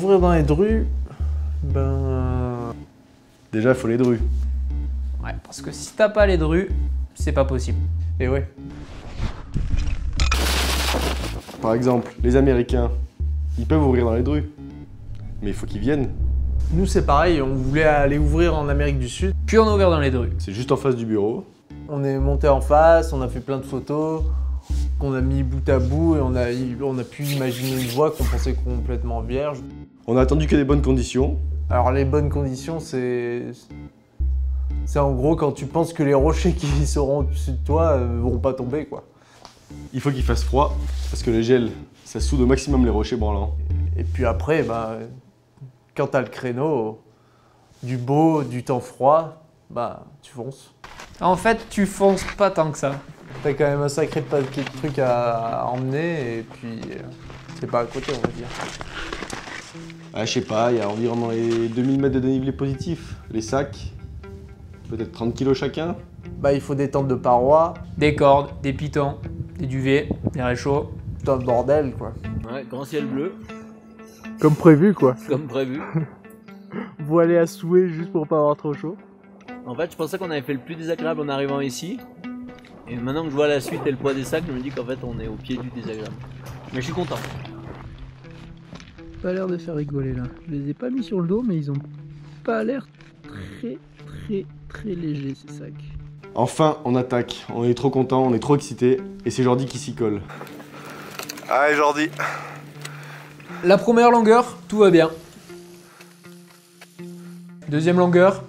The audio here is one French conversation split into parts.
ouvrir dans les drues, ben... Déjà, il faut les drues. Ouais, parce que si t'as pas les drues, c'est pas possible. Et ouais. Par exemple, les Américains, ils peuvent ouvrir dans les drues. Mais il faut qu'ils viennent. Nous c'est pareil, on voulait aller ouvrir en Amérique du Sud. Puis on a ouvert dans les drues. C'est juste en face du bureau. On est monté en face, on a fait plein de photos, qu'on a mis bout à bout et on a pu imaginer une voie qu'on pensait complètement vierge. On a attendu que des bonnes conditions. Alors les bonnes conditions, c'est en gros quand tu penses que les rochers qui seront au-dessus de toi vont pas tomber, quoi. Il faut qu'il fasse froid, parce que le gel, ça soude au maximum les rochers branlants. Et puis après, bah, quand t'as le créneau, du beau, du temps froid, bah tu fonces. En fait, tu fonces pas tant que ça. T'as quand même un sacré paquet de trucs à emmener et puis c'est pas à côté, on va dire. Ah, je sais pas, il y a environ dans les 2000 mètres de dénivelé positif. Les sacs, peut-être 30 kilos chacun. Bah il faut des tentes de parois, Des cordes, des pitons, des duvets, des réchauds. tout un bordel, quoi. Ouais, grand ciel bleu, Comme prévu, quoi. comme prévu. Voilé à souhait juste pour pas avoir trop chaud. En fait, je pensais qu'on avait fait le plus désagréable en arrivant ici. Et maintenant que je vois la suite et le poids des sacs, je me dis qu'en fait, on est au pied du désagréable. Mais je suis content. Pas l'air de faire rigoler là. Je les ai pas mis sur le dos, mais ils ont pas l'air très légers ces sacs. Enfin, on attaque. On est trop content, on est trop excité. Et c'est Jordi qui s'y colle. Allez Jordi. La première longueur, tout va bien. Deuxième longueur,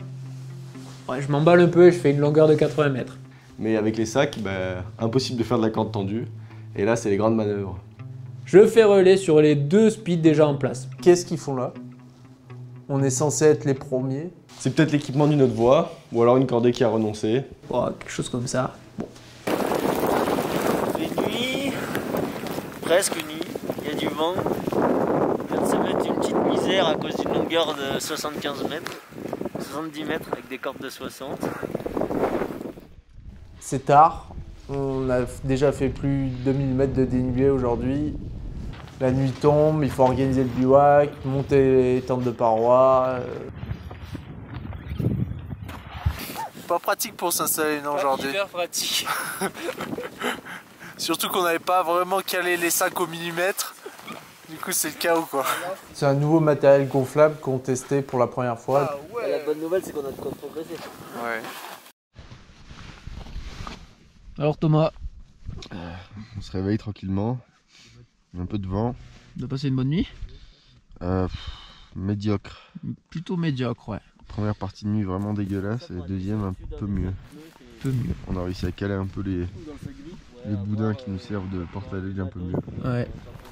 ouais, je m'emballe un peu et je fais une longueur de 80 mètres. Mais avec les sacs, bah, impossible de faire de la corde tendue. Et là, c'est les grandes manœuvres. Je fais relais sur les 2 speeds déjà en place. Qu'est-ce qu'ils font là? On est censé être les premiers. C'est peut-être l'équipement d'une autre voie, ou alors une cordée qui a renoncé. Oh, quelque chose comme ça. Bon. Il fait nuit, presque nuit, il y a du vent. Ça va être une petite misère à cause d'une longueur de 75 mètres, 70 mètres avec des cordes de 60. C'est tard. On a déjà fait plus de 2000 mètres de dénivelé aujourd'hui. La nuit tombe, il faut organiser le bivouac, monter les tentes de parois. Pas pratique pour s'installer aujourd'hui. Hyper pratique. Surtout qu'on n'avait pas vraiment calé les sacs au millimètre. Du coup, c'est le chaos, quoi. C'est un nouveau matériel gonflable qu'on testait pour la première fois. La bonne nouvelle, c'est qu'on a de quoi progresser. Ouais. Alors Thomas, On se réveille tranquillement. Un peu de vent. on a passé une bonne nuit? Médiocre. Plutôt médiocre, ouais. Première partie de nuit vraiment dégueulasse et deuxième un peu mieux. Peu mieux. On a réussi à caler un peu les boudins qui nous servent de porte-bagages un peu mieux. Ouais,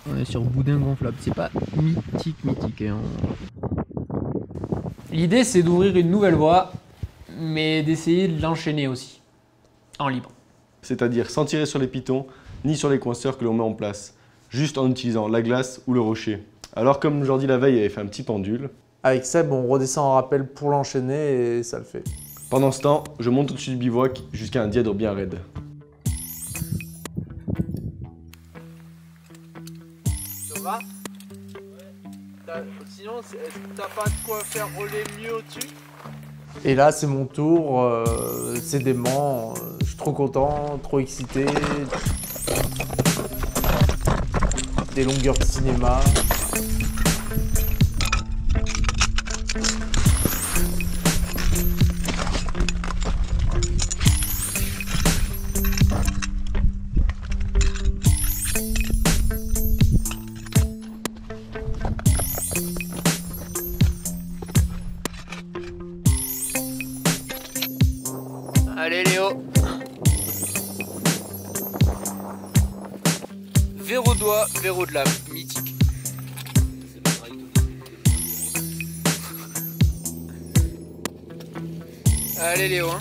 on est sur boudin gonflable. C'est pas mythique, hein. L'idée, c'est d'ouvrir une nouvelle voie, mais d'essayer de l'enchaîner aussi, en libre. C'est-à-dire sans tirer sur les pitons, ni sur les coinceurs que l'on met en place. Juste en utilisant la glace ou le rocher. Alors comme Jordi la veille avait fait un petit pendule, Avec Seb, on redescend en rappel pour l'enchaîner et ça le fait. pendant ce temps, je monte au-dessus du bivouac jusqu'à un dièdre bien raide. Ça va? Sinon, t'as pas de quoi faire rouler mieux au-dessus? Et là, c'est mon tour, c'est dément, je suis trop content, trop excité. Des longueurs de cinéma. Allez Léo. Verrou doigt, verrou de lame, mythique. Allez Léo, hein.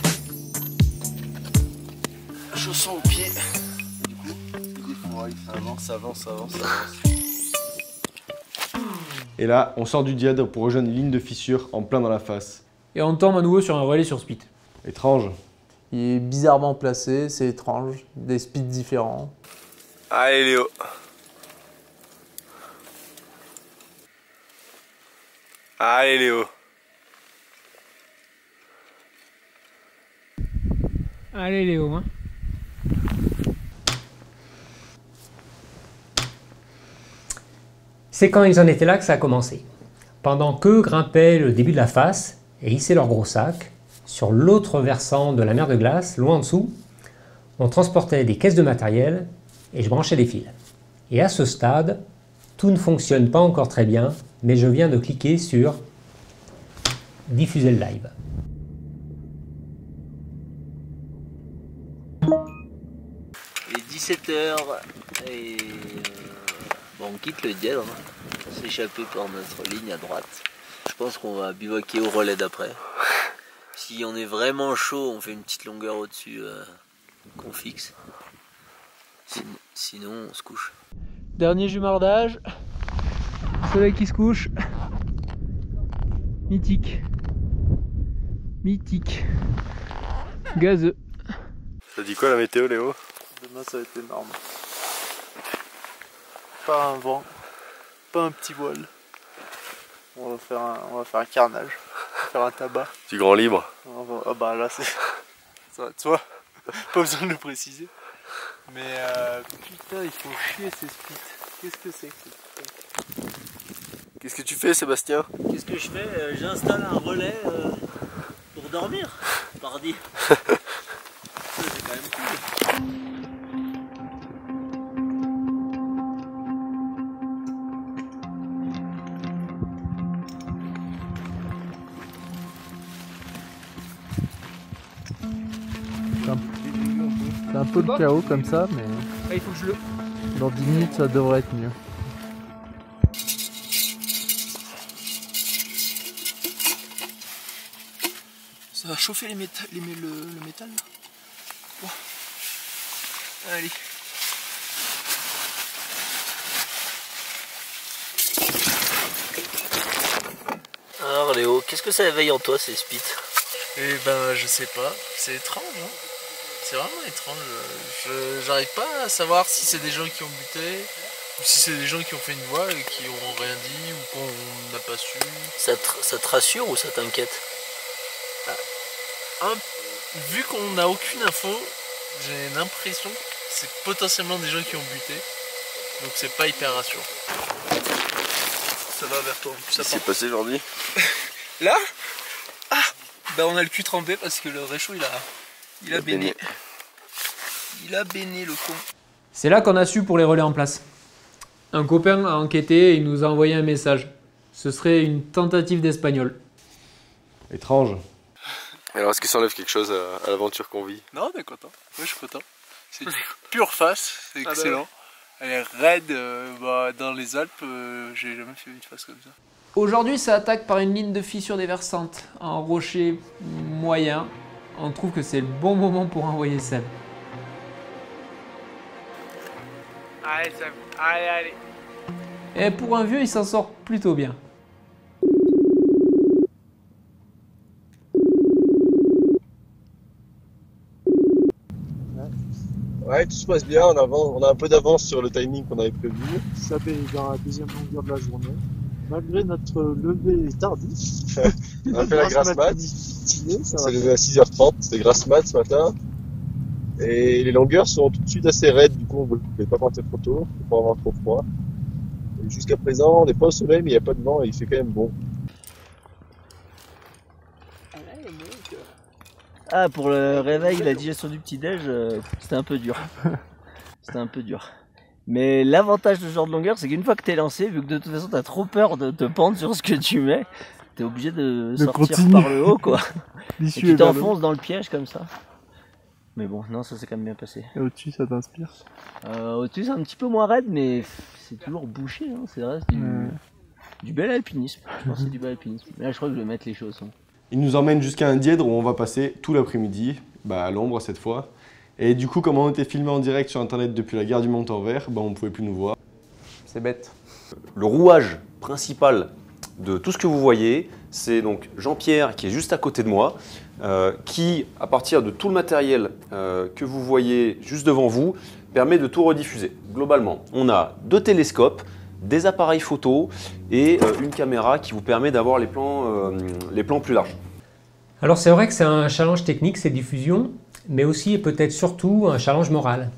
Chaussons aux pieds. Du coup, ça avance. Et là, on sort du dièdre pour rejoindre une ligne de fissure en plein dans la face. Et on tombe à nouveau sur un relais sur speed. Étrange. Il est bizarrement placé, c'est étrange, des speeds différents. Allez Léo. Allez Léo. Allez Léo, hein. C'est quand ils en étaient là que ça a commencé. Pendant qu'eux grimpaient le début de la face et hissaient leur gros sac, sur l'autre versant de la mer de glace, loin en dessous, on transportait des caisses de matériel et je branchais des fils. Et à ce stade, tout ne fonctionne pas encore très bien, mais je viens de cliquer sur diffuser le live. Il est 17h et bon, on quitte le Dièdre, s'échapper par notre ligne à droite. Je pense qu'on va bivouaquer au relais d'après. Si on est vraiment chaud, on fait une petite longueur au-dessus qu'on fixe. Sinon, on se couche. Dernier jumardage. Soleil qui se couche. Mythique. Mythique. Gazeux. Ça dit quoi la météo Léo? Demain ça va être énorme. Pas un vent, pas un petit voile. On va faire un carnage, on va faire un tabac. Du grand libre. Ah bah là c'est... Ça va de soi, pas besoin de le préciser. Mais putain ils font chier ces splits. Qu'est-ce que c'est que ce truc? Qu'est-ce que tu fais Sébastien? Qu'est-ce que je fais? J'installe un relais pour dormir, pardi. C'est quand même cool. C'est un peu le chaos comme ça, mais Ah, il faut que je le... dans 10 minutes ça devrait être mieux. Ça va chauffer le métal là. Bon. Allez. Alors Léo, qu'est-ce que ça éveille en toi ces spits? Eh ben je sais pas, c'est étrange hein. C'est vraiment étrange. J'arrive pas à savoir si c'est des gens qui ont buté ou si c'est des gens qui ont fait une voix et qui ont rien dit ou qu'on n'a pas su. Ça te rassure ou ça t'inquiète? Vu qu'on n'a aucune info, j'ai l'impression que c'est potentiellement des gens qui ont buté. Donc c'est pas hyper rassurant. Ça va vers toi en plus. Qu'est-ce qui s'est passé aujourd'hui? Là bah on a le cul trempé parce que le réchaud il a baigné. Il a baigné le con. C'est là qu'on a su pour les relais en place. Un copain a enquêté et il nous a envoyé un message. Ce serait une tentative d'espagnol. Étrange. Alors est-ce que ça enlève quelque chose à l'aventure qu'on vit? Non on est content, moi je suis content. C'est une pure face, c'est excellent. Elle est raide, dans les Alpes, j'ai jamais fait une face comme ça. Aujourd'hui, ça attaque par une ligne de fissure déversante en rocher moyen. On trouve que c'est le bon moment pour envoyer Seb. Allez Seb, allez. Et pour un vieux, il s'en sort plutôt bien. Ouais, tout se passe bien, on a un peu d'avance sur le timing qu'on avait prévu. Sab est dans la deuxième longueur de la journée. Malgré notre lever tardif. On a fait la grasse mat. C'est levé à 6h30, c'était grasse mat ce matin. Et les longueurs sont tout de suite assez raides, du coup on ne voulait pas partir trop tôt, pour pas avoir trop froid. Et jusqu'à présent, on n'est pas au soleil, mais il n'y a pas de vent et il fait quand même bon. Ah, pour le réveil, la digestion du petit-déj, c'était un peu dur. C'était un peu dur. Mais l'avantage de ce genre de longueur, c'est qu'une fois que t'es lancé, vu que de toute façon t'as trop peur de te pendre sur ce que tu mets, t'es obligé de sortir continuer. par le haut, quoi. Et tu vers le t'enfonces dans le piège comme ça. Mais bon, non, ça s'est quand même bien passé. Et au-dessus ça t'inspire? Au-dessus, c'est un petit peu moins raide, mais c'est toujours bouché, hein. C'est vrai, c'est du bel alpinisme. Je pense que c'est du bel alpinisme. Mais là, je crois que je vais mettre les chaussons. Il nous emmène jusqu'à un dièdre où on va passer tout l'après-midi, à l'ombre cette fois. Et du coup, comme on était filmé en direct sur internet depuis la gare du Mont-en-Vert, on ne pouvait plus nous voir. C'est bête. Le rouage principal de tout ce que vous voyez, c'est donc Jean-Pierre qui est juste à côté de moi, qui, à partir de tout le matériel que vous voyez juste devant vous, permet de tout rediffuser. Globalement, on a 2 télescopes, des appareils photo et une caméra qui vous permet d'avoir les plans plus larges. Alors c'est vrai que c'est un challenge technique, cette diffusion, mais aussi et peut-être surtout un challenge moral.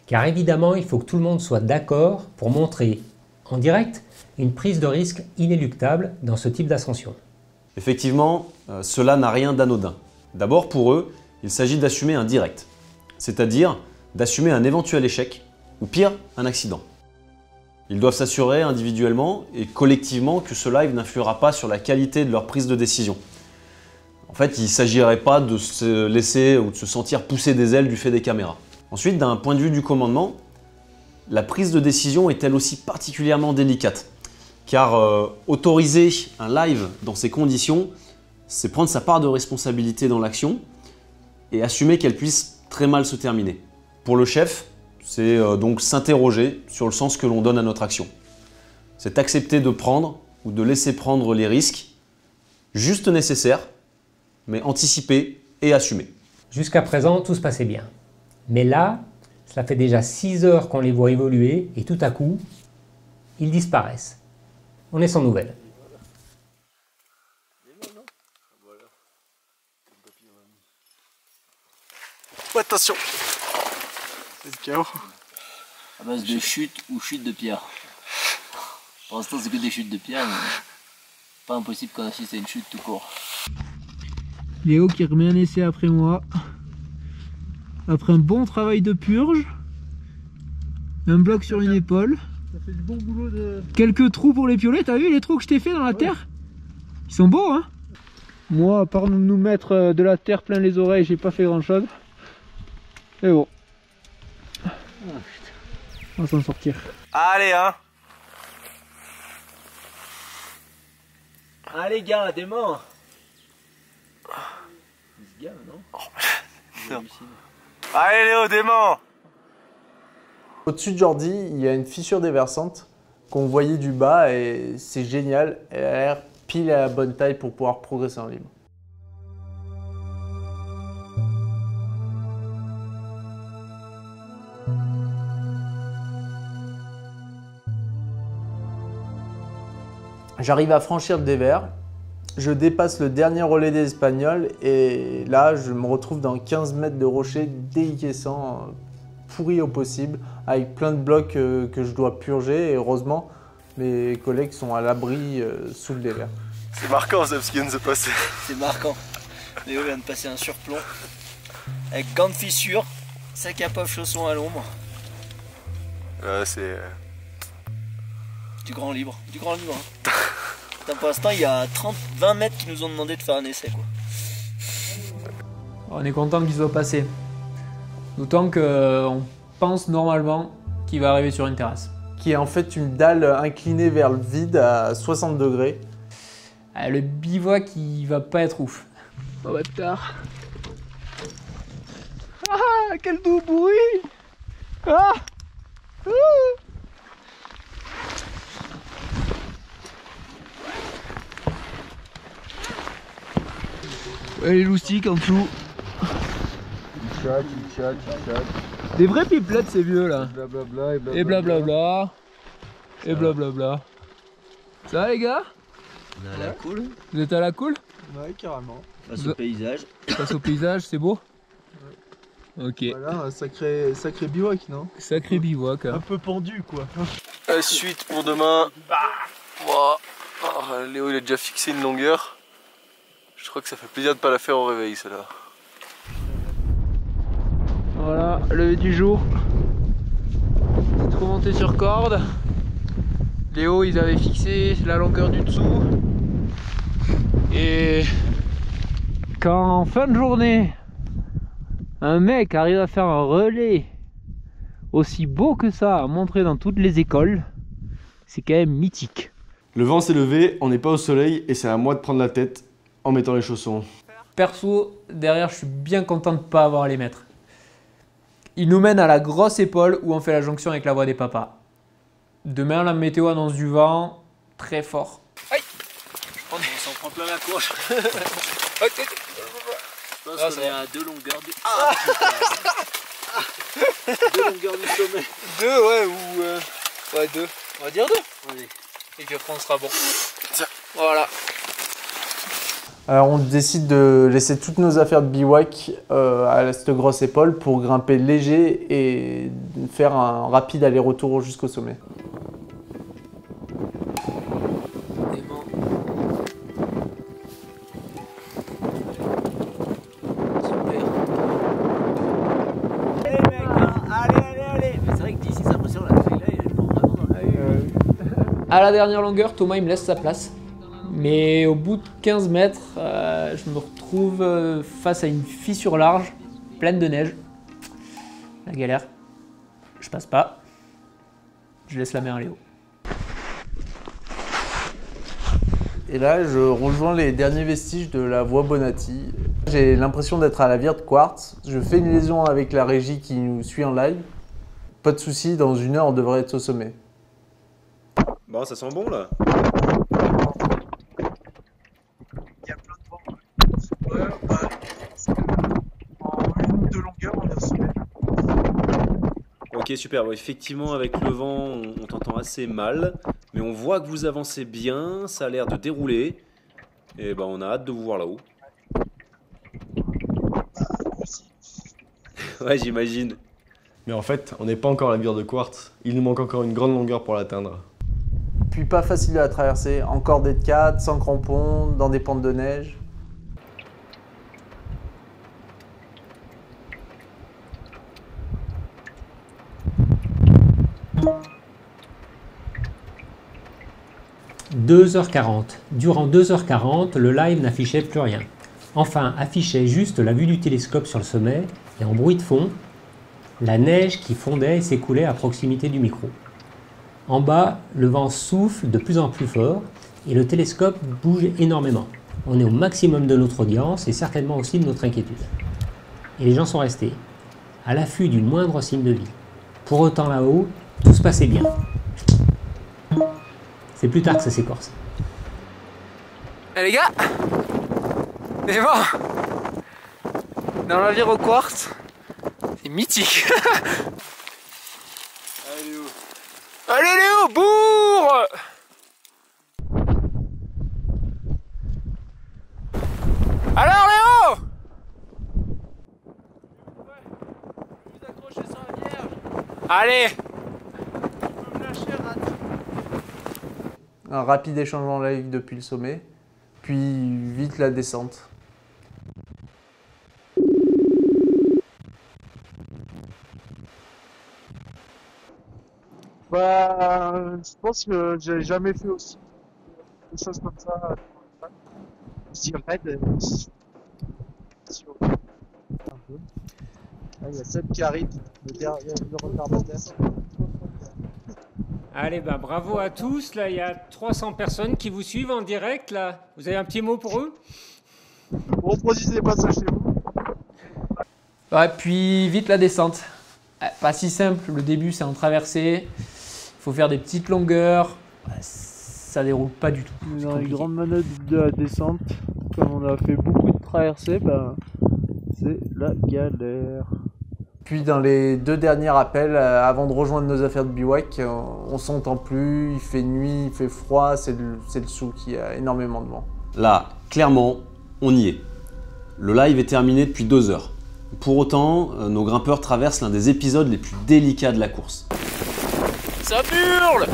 Car évidemment, il faut que tout le monde soit d'accord pour montrer en direct une prise de risque inéluctable dans ce type d'ascension. Effectivement, cela n'a rien d'anodin. D'abord, pour eux, il s'agit d'assumer un direct, c'est-à-dire d'assumer un éventuel échec, ou pire, un accident. Ils doivent s'assurer individuellement et collectivement que ce live n'influera pas sur la qualité de leur prise de décision. En fait, il ne s'agirait pas de se laisser ou de se sentir pousser des ailes du fait des caméras. Ensuite, d'un point de vue du commandement, la prise de décision est elle aussi particulièrement délicate. Car autoriser un live dans ces conditions, c'est prendre sa part de responsabilité dans l'action et assumer qu'elle puisse très mal se terminer. Pour le chef, c'est donc s'interroger sur le sens que l'on donne à notre action. C'est accepter de prendre ou de laisser prendre les risques, juste nécessaires, mais anticipés et assumés. Jusqu'à présent, tout se passait bien. Mais là, cela fait déjà 6 heures qu'on les voit évoluer et tout à coup, ils disparaissent. On est sans nouvelles. Attention. C'est le chaos. À base de chute ou chute de pierre. Pour l'instant, c'est que des chutes de pierre, mais pas impossible qu'on assiste à une chute tout court. Léo qui remet un essai après moi. Après un bon travail de purge. Un bloc sur une épaule. Ça fait du bon boulot de... Quelques trous pour les piolets, t'as vu les trous que je t'ai fait dans la terre? Ils sont beaux, hein? Moi, à part nous mettre de la terre plein les oreilles, j'ai pas fait grand chose. Et bon. On va s'en sortir. Allez, hein. Allez, gars, t'es mort. Ce gars, non? Allez, Léo, dément. Au-dessus de Jordi, il y a une fissure déversante qu'on voyait du bas et c'est génial. Elle a l'air pile à la bonne taille pour pouvoir progresser en libre. J'arrive à franchir le dévers, je dépasse le dernier relais des Espagnols et là je me retrouve dans 15 mètres de rochers déliquescents, pourris au possible, avec plein de blocs que je dois purger et heureusement mes collègues sont à l'abri sous le dévers. C'est marquant ça, ce qui vient de se passer. C'est marquant. Léo vient de passer un surplomb avec gants de fissure, sac à pof, chaussons à l'ombre. C'est... Du grand libre, hein. Putain, pour l'instant, il y a 20 mètres qui nous ont demandé de faire un essai, quoi. On est content qu'il soit passé. D'autant qu'on pense normalement qu'il va arriver sur une terrasse. Qui est en fait une dalle inclinée vers le vide à 60 degrés. Ah, le bivouac il va pas être ouf. Oh bâtard. Ah, quel doux bruit. Ah, les loustiques en dessous. Il chatte. Des vrais pipelettes ces vieux là. Blablabla Et blablabla. Et blablabla. Ça va les gars? On est à la cool. Vous êtes à la cool? Ouais, carrément. Face au paysage. Face au paysage, c'est beau? Ok. Voilà, un sacré bivouac, non? Sacré bivouac. Un peu pendu, quoi. La suite pour demain. Wow. Léo il a déjà fixé une longueur. Je crois que ça fait plaisir de pas la faire au réveil celle-là. Voilà, lever du jour. C'est remonté sur corde. Léo, ils avaient fixé la longueur du dessous. Et quand en fin de journée, un mec arrive à faire un relais aussi beau que ça à montrer dans toutes les écoles, c'est quand même mythique. Le vent s'est levé, on n'est pas au soleil et c'est à moi de prendre la tête en mettant les chaussons. Perso, derrière, je suis bien content de ne pas avoir à les mettre. Il nous mène à la grosse épaule où on fait la jonction avec la voie des papas. Demain, la météo annonce du vent très fort. Aïe, on s'en prend plein la courge. Je pense qu'on est à 2 longueurs du... Ah, putain. 2 longueurs du sommet. 2 ouais ou... Ouais 2. On va dire 2. Allez. et puis après on sera bon. Tiens, voilà. Alors on décide de laisser toutes nos affaires de bivouac à cette grosse épaule pour grimper léger et faire un rapide aller-retour jusqu'au sommet. À la dernière longueur, Thomas il me laisse sa place. Mais au bout de 15 mètres, je me retrouve face à une fissure large, pleine de neige. La galère. Je passe pas. Je laisse la mer aller haut. Et là, je rejoins les derniers vestiges de la voie Bonatti. J'ai l'impression d'être à la Vire de Quartz. Je fais une liaison avec la régie qui nous suit en live. Pas de souci, dans 1 heure, on devrait être au sommet. Bon, ça sent bon là. Il y a plein de vent. En 1 ou 2 longueurs, on est au sommet. Ok, super. Bon, effectivement, avec le vent, on t'entend assez mal. Mais on voit que vous avancez bien. Ça a l'air de dérouler. Et ben, on a hâte de vous voir là-haut. Ouais, j'imagine. Mais en fait, on n'est pas encore à la Vire de Quartz. Il nous manque encore une grande longueur pour l'atteindre. Puis pas facile à traverser, encore des 4, sans crampons, dans des pentes de neige. « 2h40. Durant 2h40, le live n'affichait plus rien. Enfin, affichait juste la vue du télescope sur le sommet et en bruit de fond, la neige qui fondait et s'écoulait à proximité du micro. En bas, le vent souffle de plus en plus fort et le télescope bouge énormément. On est au maximum de notre audience et certainement aussi de notre inquiétude. Et les gens sont restés, à l'affût du moindre signe de vie. Pour autant là-haut, tout se passait bien. C'est plus tard que ça s'écorce. Eh les gars, mais bon, dans la Vire au Quartz, c'est mythique. Allez Léo, bourre! Alors Léo! Vous accrochez sur la Vierge. Allez! Un rapide échange en live depuis le sommet, puis vite la descente. Bah, je pense que j'ai jamais fait aussi des choses comme ça. Si raide, un peu. Là, il y a Seb qui arrive, le retardateur. Allez, bah bravo à tous. Là, il y a 300 personnes qui vous suivent en direct. Là, vous avez un petit mot pour eux? Reproduisez pas ça chez vous. Ouais, puis vite la descente. Pas si simple, le début c'est en traversée. Il faut faire des petites longueurs. Ça déroule pas du tout. Dans les grandes manœuvres de la descente, comme on a fait beaucoup de traversées, ben, c'est la galère. Puis dans les 2 derniers rappels, avant de rejoindre nos affaires de bivouac, on s'entend plus, il fait nuit, il fait froid, c'est le sous qui a énormément de vent. Là, clairement, on y est. Le live est terminé depuis 2 heures. Pour autant, nos grimpeurs traversent l'un des épisodes les plus délicats de la course. Ça hurle!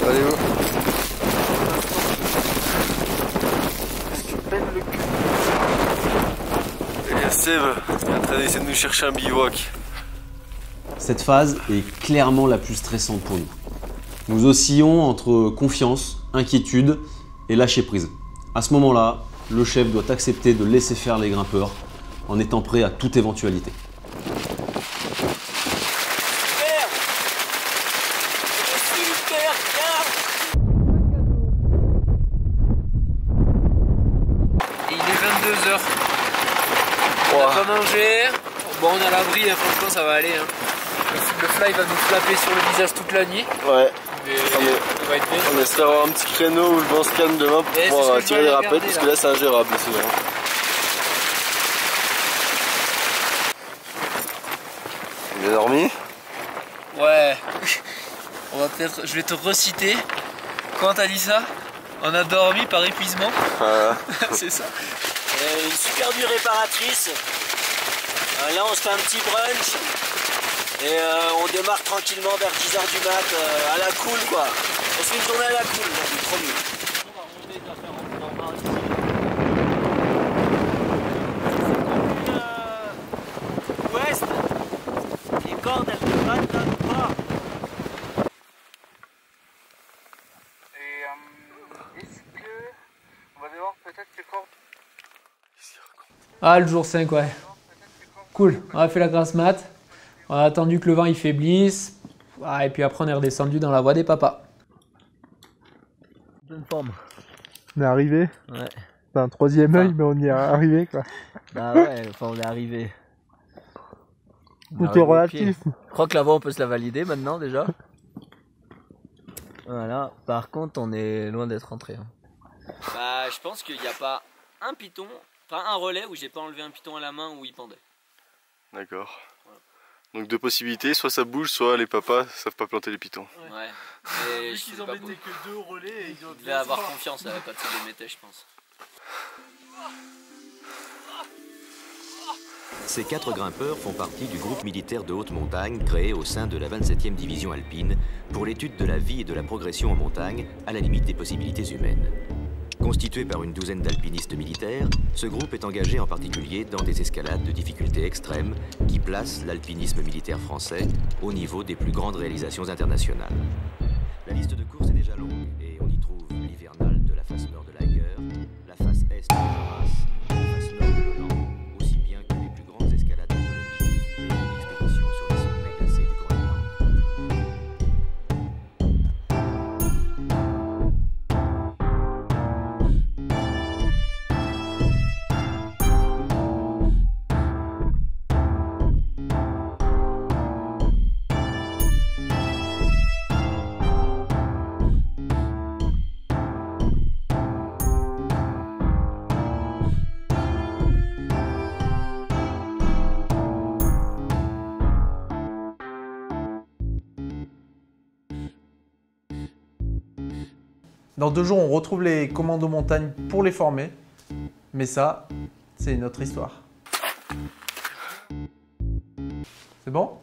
Allez, où? Qu'est-ce que peine le cul? Il y a Seb qui est en train d'essayer de nous chercher un bivouac. Cette phase est clairement la plus stressante pour nous. Nous oscillons entre confiance, inquiétude et lâcher prise. À ce moment-là, le chef doit accepter de laisser faire les grimpeurs en étant prêt à toute éventualité. Et il est 22h. On a pas mangé. Bon, on a l'abri, franchement ça va aller. Hein. Le fly va nous flapper sur le visage toute la nuit. Ouais. Mais ça va être bien. On espère avoir un petit créneau où le vent se calme demain pour pouvoir tirer les rappels parce que là c'est ingérable sinon. Bien dormi? Ouais. je vais te reciter. Quand t'as dit ça, on a dormi par épuisement. C'est ça. Une super nuit réparatrice. Là on se fait un petit brunch. Et on démarre tranquillement vers 10h du mat à la cool quoi. On se fait une journée à la cool, c'est trop mieux. Ouest, les cordes elles ne battent pas. Et est-ce que on va devoir peut-être que quand... Ah, le jour 5, ouais. Cool, on a fait la grasse mat. On a attendu que le vent il faiblisse. Ah, et puis après on est redescendu dans la voie des papas. Bonne forme. On est arrivé. Ouais. C'est un troisième œil, mais on y est arrivé quoi. Bah ouais, enfin on est arrivé. Tout est relatif. Je crois que la voie on peut se la valider maintenant déjà. Voilà, par contre on est loin d'être rentré. Hein. Bah je pense qu'il n'y a pas un piton, enfin un relais où j'ai pas enlevé un piton à la main où il pendait. D'accord. Donc deux possibilités, soit ça bouge, soit les papas savent pas planter les pitons. Ouais. Vu qu'ils en mettaient que 2 relais et ils devaient avoir confiance quand ils les mettaient je pense. Ces 4 grimpeurs font partie du groupe militaire de haute montagne créé au sein de la 27e division alpine pour l'étude de la vie et de la progression en montagne à la limite des possibilités humaines. Constitué par une douzaine d'alpinistes militaires, ce groupe est engagé en particulier dans des escalades de difficulté extrême qui placent l'alpinisme militaire français au niveau des plus grandes réalisations internationales. La liste de courses est déjà longue et on y trouve l'hivernale de la face nord de l'Eiger, la face est de Arras, la face nord de l'Hollande, aussi bien que les plus grandes escalades de Dolomites et une expédition sur les sommets glacés du Groenland. Dans 2 jours, on retrouve les commandos montagne pour les former. Mais ça, c'est une autre histoire. C'est bon ?